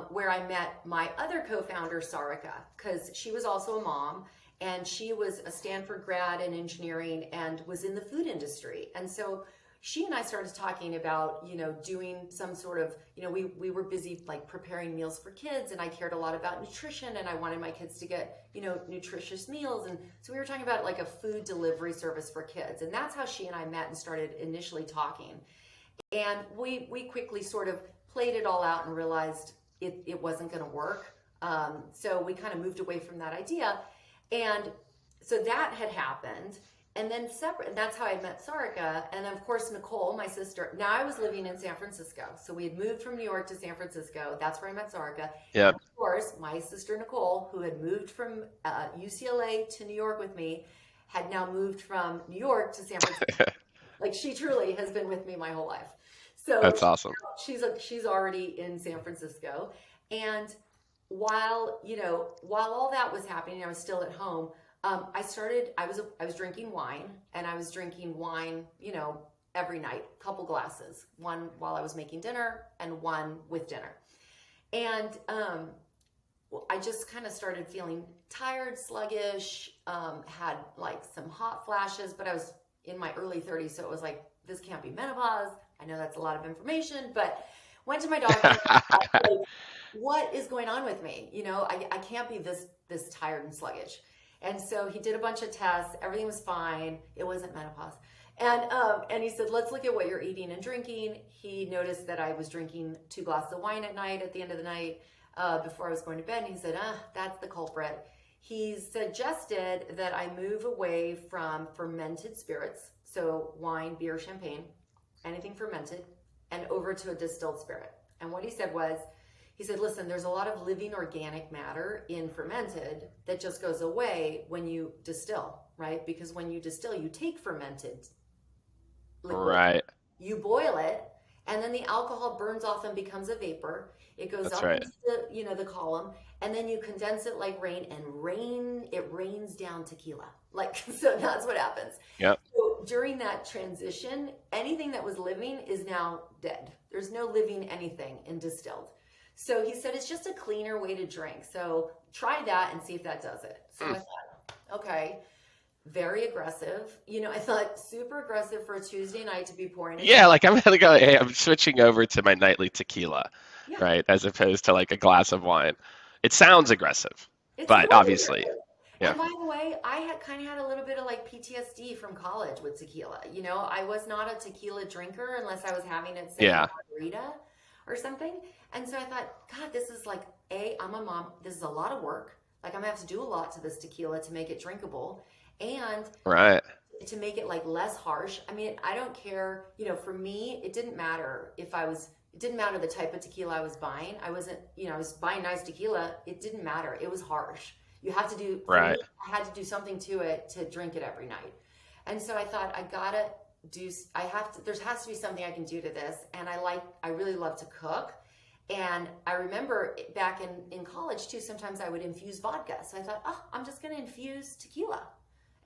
where I met my other co-founder, Sarika, because she was also a mom, and she was a Stanford grad in engineering and was in the food industry. And so she and I started talking about, you know, doing some sort of, you know, we were busy like preparing meals for kids, and I cared a lot about nutrition, and I wanted my kids to get, you know, nutritious meals. And so we were talking about like a food delivery service for kids. And that's how she and I met and started initially talking. And we quickly sort of played it all out and realized it wasn't going to work. So we kind of moved away from that idea. And so that had happened. And then separate, and that's how I met Sarika. And of course, Nicole, my sister. Now I was living in San Francisco. So we had moved from New York to San Francisco. That's where I met Sarika. Yeah. And of course, my sister Nicole, who had moved from UCLA to New York with me, had now moved from New York to San Francisco. Like, she truly has been with me my whole life. So that's awesome. She's already in San Francisco. And while all that was happening, I was still at home. I was drinking wine, and I was drinking wine, you know, every night, a couple glasses, one while I was making dinner and one with dinner. And I just kind of started feeling tired, sluggish, had like some hot flashes, but I was in my early 30s. So it was like, this can't be menopause. I know that's a lot of information, but went to my doctor. Like, what is going on with me? You know, I can't be this tired and sluggish. And so he did a bunch of tests. Everything was fine. It wasn't menopause. And he said, let's look at what you're eating and drinking. He noticed that I was drinking 2 glasses of wine at night, at the end of the night, before I was going to bed. And he said, that's the culprit. He suggested that I move away from fermented spirits, so wine, beer, champagne, anything fermented, and over to a distilled spirit. And what he said was, listen, there's a lot of living organic matter in fermented that just goes away when you distill, right? Because when you distill, you take fermented liquid, right, you boil it, and then the alcohol burns off and becomes a vapor. It goes up into the column, and then you condense it like rain, and it rains down tequila. Like, so that's what happens. Yep. So during that transition, anything that was living is now dead. There's no living anything in distilled. So he said, it's just a cleaner way to drink. So try that and see if that does it. So I thought, okay, very aggressive. You know, I thought super aggressive for a Tuesday night to be pouring. Yeah, like I'm gonna go, hey, I'm switching over to my nightly tequila, right? As opposed to like a glass of wine. It sounds aggressive, but really obviously. Aggressive. Yeah. And by the way, I had kind of had a little bit of like PTSD from college with tequila. You know, I was not a tequila drinker unless I was having it say margarita. or something. And so I thought, God, this is like, I'm a mom. This is a lot of work. Like I'm gonna have to do a lot to this tequila to make it drinkable. And Right. to make it like less harsh. I mean, I don't care, for me, it didn't matter it didn't matter the type of tequila I was buying. I wasn't, I was buying nice tequila. It didn't matter. It was harsh. You have to do, Right. I had to do something to it to drink it every night. And so I thought there has to be something I can do to this. And I really love to cook. And I remember back in college too, sometimes I would infuse vodka. So I thought, I'm just going to infuse tequila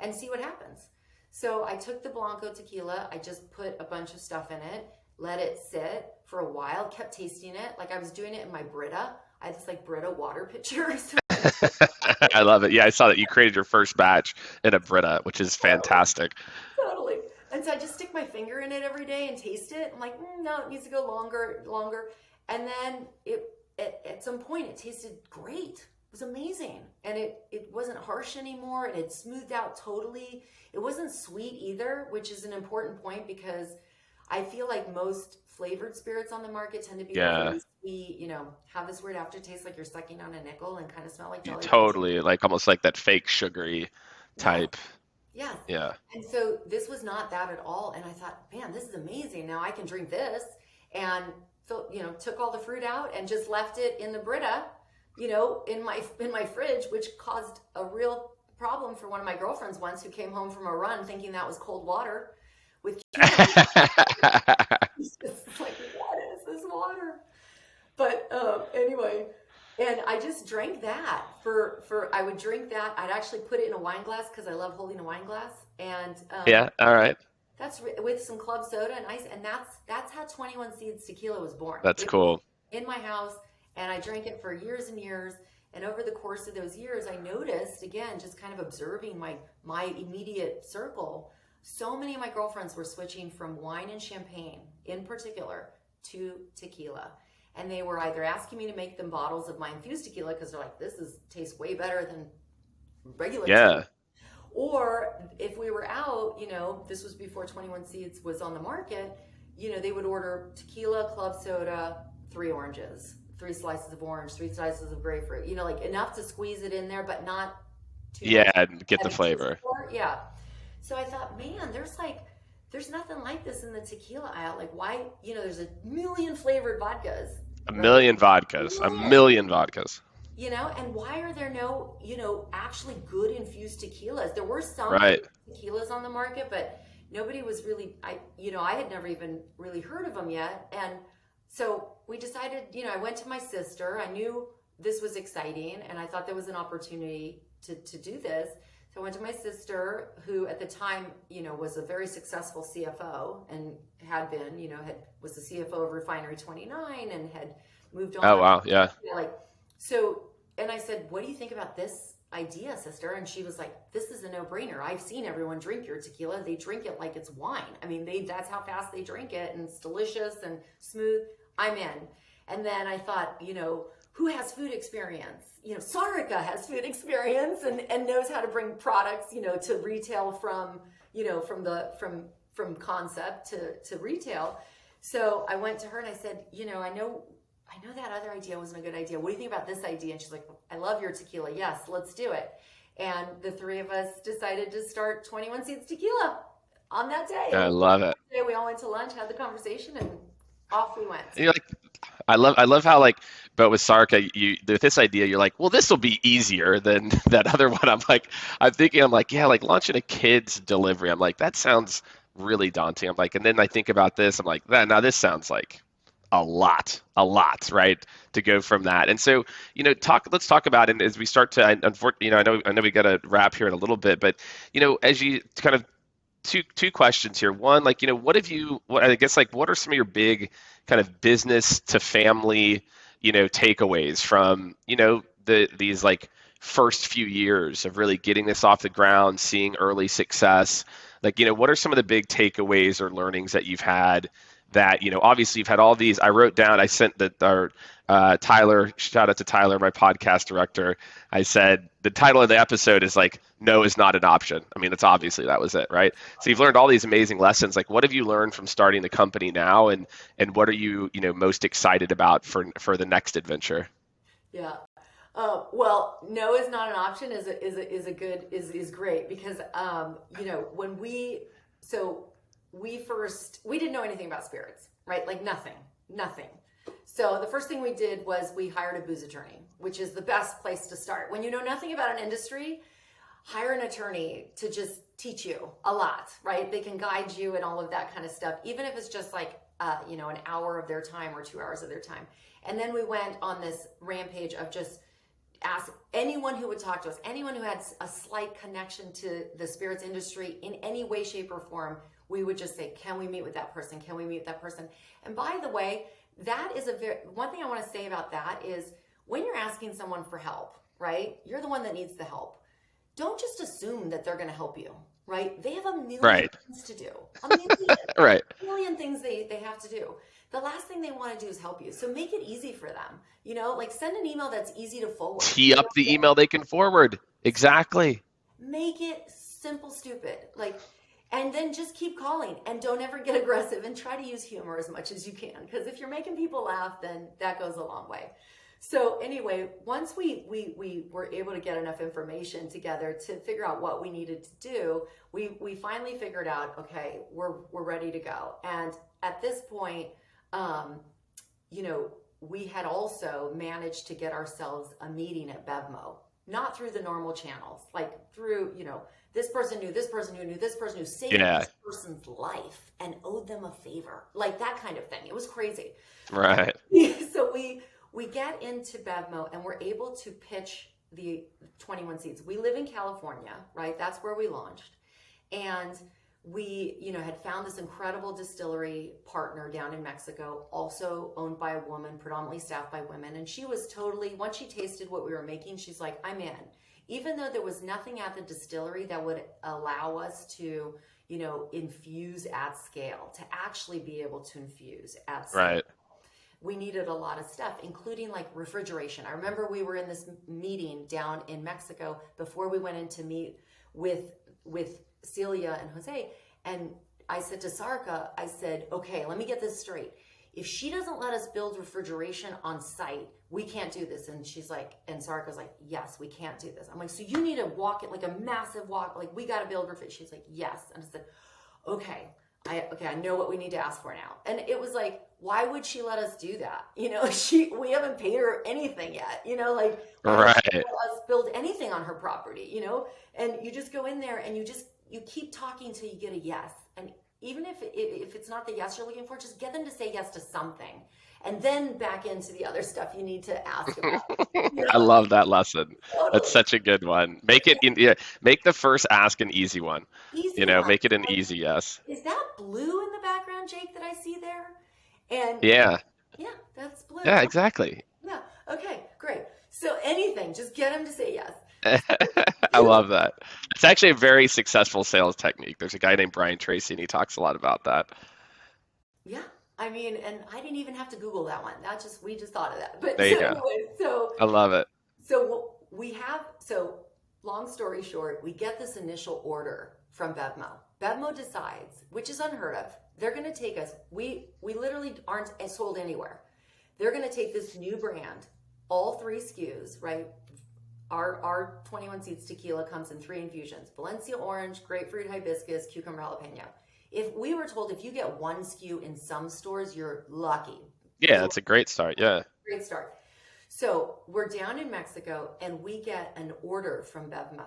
and see what happens. So I took the Blanco tequila, I just put a bunch of stuff in it, let it sit for a while, kept tasting it. Like I was doing it in my Brita. I had this like Brita water pitcher. I love it. Yeah, I saw that you created your first batch in a Brita, which is fantastic. Totally. And so I just stick my finger in it every day and taste it. I'm like, no, it needs to go longer. And then at some point it tasted great. It was amazing. And it wasn't harsh anymore, and it smoothed out totally. It wasn't sweet either, which is an important point because I feel like most flavored spirits on the market tend to be really sweet, have this weird aftertaste like you're sucking on a nickel and kind of smell like jelly. Totally, like almost like that fake sugary type. Yeah. Yeah. And so this was not that at all. And I thought, man, this is amazing. Now I can drink this. And took all the fruit out and just left it in the Brita, in my fridge, which caused a real problem for one of my girlfriends once, who came home from a run thinking that was cold water with It's like, what is this water? But anyway, and I just drank that I would drink that. I'd actually put it in a wine glass because I love holding a wine glass. And yeah, all right. That's with some club soda and ice, and that's how 21 Seeds Tequila was born. That's cool. In my house, and I drank it for years and years. And over the course of those years, I noticed, again, just kind of observing my immediate circle, so many of my girlfriends were switching from wine and champagne, in particular, to tequila. And they were either asking me to make them bottles of my infused tequila because they're like, tastes way better than regular tequila. Or if we were out, this was before 21 Seeds was on the market, they would order tequila, club soda, 3 oranges, 3 slices of orange, 3 slices of grapefruit, like enough to squeeze it in there, but not too much. And get the flavor. Yeah. So I thought, man, there's nothing like this in the tequila aisle. Like why, there's a million flavored vodkas. A million vodkas. And why are there no, actually good infused tequilas? There were some tequilas on the market, but nobody was really, I had never even really heard of them yet. And so we decided, I went to my sister. I knew this was exciting, and I thought there was an opportunity to do this. So I went to my sister, who at the time, was a very successful CFO and had been, was the CFO of Refinery 29 and had moved on. Oh, wow. Yeah. And I said, what do you think about this idea, sister? And she was like, this is a no-brainer. I've seen everyone drink your tequila. They drink it like it's wine. I mean, that's how fast they drink it, and it's delicious and smooth. I'm in. And then I thought, who has food experience? Sarika has food experience and knows how to bring products, to retail from concept to retail. So I went to her and I said, I know that other idea wasn't a good idea. What do you think about this idea? And she's like, I love your tequila. Yes, let's do it. And the 3 of us decided to start 21 Seeds Tequila on that day. I love it. We all went to lunch, had the conversation, and off we went. You're like, I love how but with Sarka, with this idea, you're like, well, this will be easier than that other one. I'm like, yeah, like launching a kid's delivery. I'm like, that sounds really daunting. I'm like, and then I think about this. I'm like, now this sounds like a lot, right? To go from that. And so, let's talk about, and as we start to, unfortunately, I know we got to wrap here in a little bit, but, as you kind of, two questions here. One, what are some of your big kind of business to family, takeaways from, these like first few years of really getting this off the ground, seeing early success? What are some of the big takeaways or learnings that you've had that, obviously you've had all these. I wrote down, I sent our Tyler, shout out to Tyler, my podcast director. I said the title of the episode is like, no is not an option. I mean, it's obviously that was it, right? So you've learned all these amazing lessons. Like, what have you learned from starting the company now, and what are you, most excited about for the next adventure? Yeah. Well, no is not an option is great because when we didn't know anything about spirits, right? Like nothing. So the first thing we did was we hired a booze attorney, which is the best place to start. When you know nothing about an industry, hire an attorney to just teach you a lot, right? They can guide you and all of that kind of stuff, even if it's just like an hour of their time or 2 hours of their time. And then we went on this rampage of just ask anyone who would talk to us, anyone who had a slight connection to the spirits industry in any way, shape, or form. We would just say, can we meet with that person? Can we meet with that person? And by the way, that is one thing I want to say about that is when you're asking someone for help, right? You're the one that needs the help. Don't just assume that they're going to help you, right? They have a million things to do. A million, Right. A million things they have to do. The last thing they want to do is help you. So make it easy for them. Like send an email that's easy to forward. Tee up the email they can forward. Exactly. Make it simple, stupid. And then just keep calling and don't ever get aggressive and try to use humor as much as you can. Because if you're making people laugh, then that goes a long way. So anyway, once we were able to get enough information together to figure out what we needed to do, we finally figured out, okay, we're ready to go. And at this point, we had also managed to get ourselves a meeting at BevMo, not through the normal channels, like through, this person knew this person who knew this person who saved this person's life and owed them a favor, like that kind of thing. It was crazy. Right. So we get into BevMo and we're able to pitch the 21 seats. We live in California, right? That's where we launched. And we, had found this incredible distillery partner down in Mexico, also owned by a woman, predominantly staffed by women. And she was totally, once she tasted what we were making, she's like, I'm in. Even though there was nothing at the distillery that would allow us to, infuse at scale, to actually be able to infuse at scale. Right. We needed a lot of stuff, including like refrigeration. I remember we were in this meeting down in Mexico before we went in to meet with Celia and Jose. And I said to Sarka, I said, okay, let me get this straight. If she doesn't let us build refrigeration on site, we can't do this. And she's like, and Sarka's like, yes, we can't do this. I'm like, so you need to walk it like a massive walk. Like we got to build refrigeration. She's like, yes. And I said, okay, I know what we need to ask for now. And it was like, why would she let us do that? We haven't paid her anything yet, why would she let us build anything on her property, and you just go in there and you keep talking till you get a yes. And even if it's not the yes you're looking for, just get them to say yes to something. And then back into the other stuff you need to ask about. I love that lesson. Totally. That's such a good one. Make the first ask an easy one. Make it an easy yes. Is that blue in the background, Jake, that I see there? And yeah, that's blue. Yeah, exactly. Yeah. Okay, great. So anything, just get them to say yes. I love that. It's actually a very successful sales technique. There's a guy named Brian Tracy, and he talks a lot about that. Yeah. I mean, and I didn't even have to Google that one. We just thought of that. But there you go. Anyway, so I love it. So long story short, we get this initial order from BevMo. BevMo decides, which is unheard of, they're going to take us. We literally aren't sold anywhere. They're going to take this new brand, all 3 SKUs, right? Our 21 seats tequila comes in 3 infusions: Valencia orange, grapefruit hibiscus, cucumber jalapeno. If we were told if you get 1 SKU in some stores, you're lucky. Yeah, that's a great start. Yeah. Great start. So we're down in Mexico and we get an order from BevMo.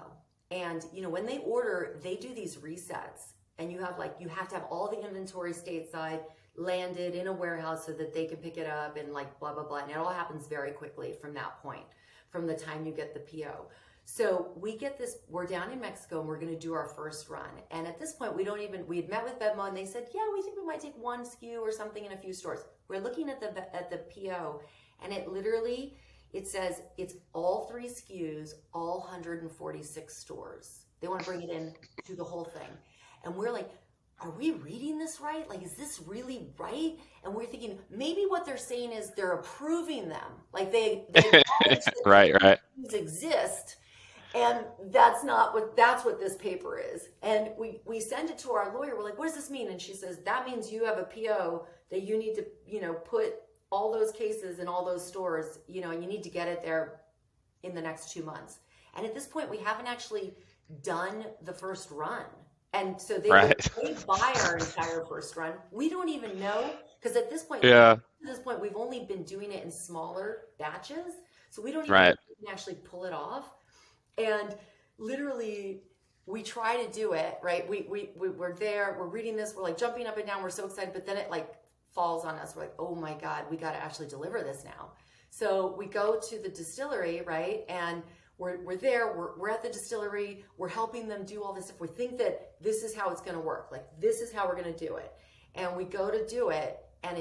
And when they order, they do these resets. And you have to have all the inventory stateside, landed in a warehouse so that they can pick it up and blah, blah, blah. And it all happens very quickly from that point, from the time you get the PO. So we're down in Mexico and we're going to do our first run. And at this point, we had met with BevMo and they said, yeah, we think we might take 1 SKU or something in a few stores. We're looking at the PO and it says it's all 3 SKUs, all 146 stores. They want to bring it in to the whole thing. And we're like, are we reading this right? Like, is this really right? And we're thinking maybe what they're saying is they're approving them. Like they acknowledge that Right. these exist. And that's what this paper is. And we send it to our lawyer. We're like, what does this mean? And she says, that means you have a PO that you need to, put all those cases in all those stores, and you need to get it there in the next 2 months. And at this point, we haven't actually done the first run. And so they buy our entire first run. We don't even know, because at this point, we've only been doing it in smaller batches. So we don't even know if we can actually pull it off. And literally, we try to do it, right? We're there, we're reading this, we're like jumping up and down, we're so excited, but then it like falls on us. We're like, oh my God, we got to actually deliver this now. So we go to the distillery, right? And we're there, we're at the distillery, we're helping them do all this stuff. We think that this is how it's going to work. Like, this is how we're going to do it. And we go to do it, and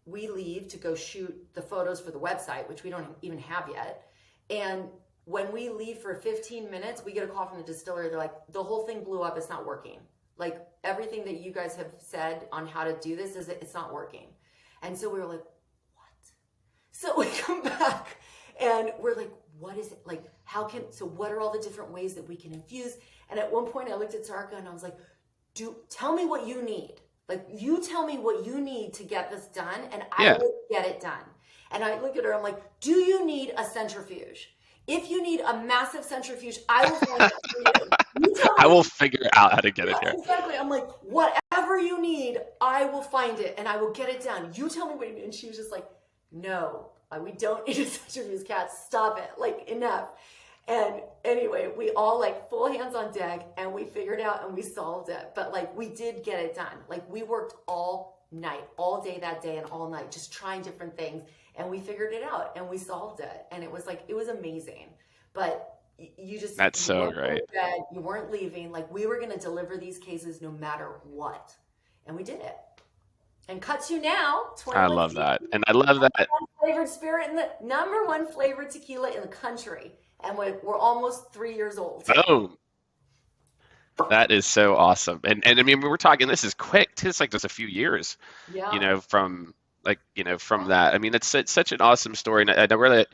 we leave to go shoot the photos for the website, which we don't even have yet. And when we leave for 15 minutes, we get a call from the distillery. They're like, the whole thing blew up. It's not working. Like, everything that you guys have said on how to do this it's not working. And so we were like, what? So we come back and we're like, what is it? Like, what are all the different ways that we can infuse? And at one point I looked at Sarka and I was like, tell me what you need. Like, you tell me what you need to get this done, and I will get it done. And I look at her, I'm like, do you need a centrifuge? If you need a massive centrifuge, I will find it for you. I will figure out how to get it here. Exactly. I'm like, whatever you need, I will find it and I will get it done. You tell me what you need. And she was just like, no, we don't need a centrifuge, Kat. Stop it. Like, enough. And anyway, we all like full hands on deck, and we figured out and we solved it. But like, we did get it done. Like, we worked all night, all day that day and all night, just trying different things. And we figured it out and we solved it. And it was amazing. But that's so great. You weren't leaving. Like, we were going to deliver these cases no matter what. And we did it. And cut to now. I love that. And I love that. Flavored spirit in the number one flavored tequila in the country. And we're almost 3 years old. Oh, that is so awesome. And I mean, we were talking, this is quick. It's like just a few years, from that. I mean, it's such an awesome story. And I know that,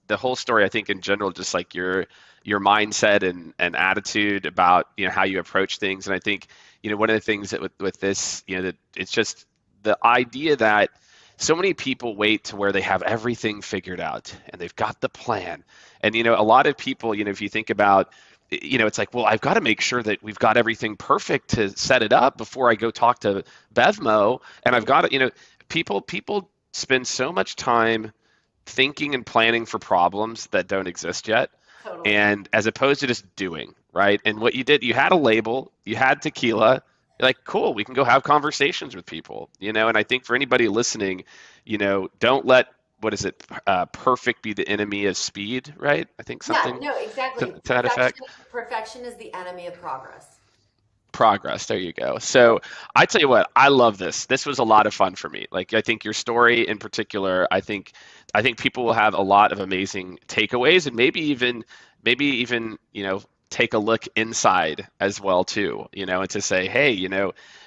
the whole story, I think in general, just like your mindset and attitude about, how you approach things. And I think, one of the things that with this, that it's just the idea that so many people wait to where they have everything figured out and they've got the plan. And, a lot of people, if you think about, it's like, well, I've got to make sure that we've got everything perfect to set it up before I go talk to Bevmo. And I've got to, people spend so much time thinking and planning for problems that don't exist yet. Totally. And as opposed to just doing, right? And what you did, you had a label, you had tequila. You're like, cool, we can go have conversations with people, And I think for anybody listening, don't let, perfect be the enemy of speed, right? I think something. Yeah, no, exactly. To that effect. Perfection is the enemy of progress. There you go. So I tell you what, I love this. This was a lot of fun for me. Like, I think your story in particular, I think people will have a lot of amazing takeaways, and maybe even, take a look inside as well too, and to say, hey,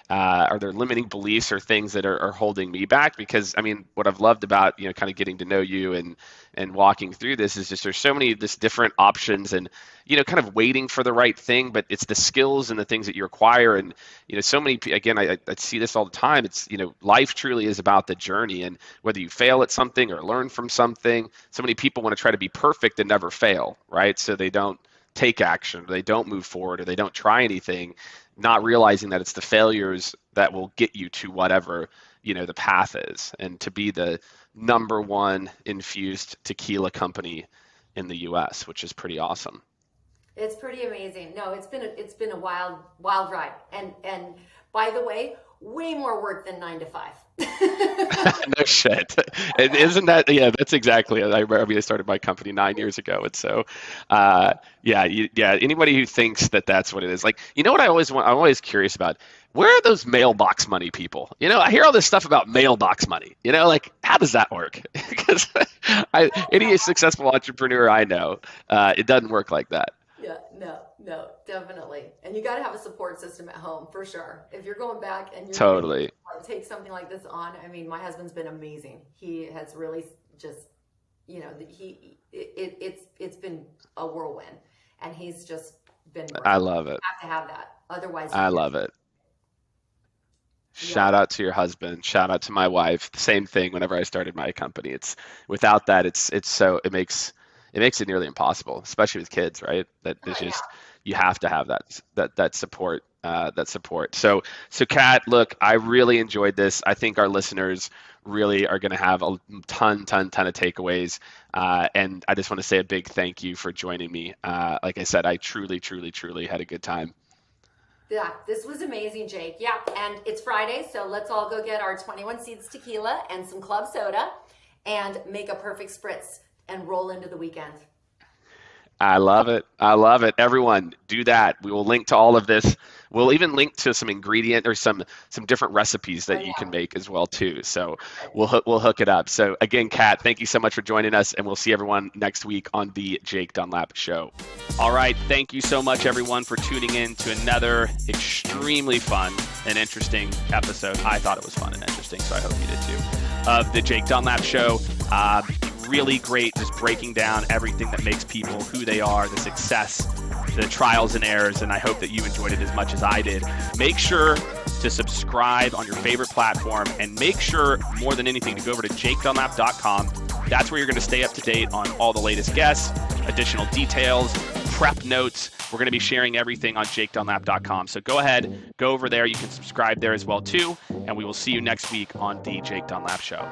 are there limiting beliefs or things that are holding me back? Because I mean, what I've loved about, kind of getting to know you and walking through this is just there's so many different options and, kind of waiting for the right thing, but it's the skills and the things that you acquire. And, so many, again, I see this all the time. It's, life truly is about the journey, and whether you fail at something or learn from something, so many people want to try to be perfect and never fail, right? So they don't take action, or they don't move forward, or they don't try anything, not realizing that it's the failures that will get you to whatever, the path is. And to be the number one infused tequila company in the US, which is pretty awesome. It's pretty amazing. No, it's been a wild ride. And by the way, way more work than 9 to 5. No shit. And isn't that, that's exactly, I started my company 9 years ago. And so, anybody who thinks that that's what it is, like, what I'm always curious about, where are those mailbox money people? I hear all this stuff about mailbox money, like, how does that work? Because any successful entrepreneur I know, it doesn't work like that. Yeah, no, definitely. And you got to have a support system at home for sure. If you're going back and you're Totally. going to take something like this on, I mean, my husband's been amazing. He has really just, it's been a whirlwind, and he's just been great. I love it. You have to have that. Otherwise, I love it. Shout out to your husband. Shout out to my wife. Same thing whenever I started my company. It's without that, it makes it nearly impossible, especially with kids, right? That is just, you have to have that support, So Kat, look, I really enjoyed this. I think our listeners really are going to have a ton of takeaways. And I just want to say a big thank you for joining me. Like I said, I truly had a good time. Yeah, this was amazing, Jake. Yeah, and it's Friday, so let's all go get our 21 Seeds tequila and some club soda and make a perfect spritz and roll into the weekend. I love it. Everyone, do that. We will link to all of this. We'll even link to some ingredient or some different recipes that you can make as well too. So we'll hook it up. So again, Kat, thank you so much for joining us, and we'll see everyone next week on the Jake Dunlap Show. All right, thank you so much, everyone, for tuning in to another extremely fun and interesting episode. I thought it was fun and interesting, so I hope you did too. Of the Jake Dunlap Show. Really great, just breaking down everything that makes people who they are, the success, the trials and errors, and I hope that you enjoyed it as much as I did. Make sure to subscribe on your favorite platform, and make sure, more than anything, to go over to jakedunlap.com. That's where you're going to stay up to date on all the latest guests, additional details, prep notes. We're going to be sharing everything on jakedunlap.com. So go ahead, go over there. You can subscribe there as well too, and we will see you next week on the Jake Dunlap Show.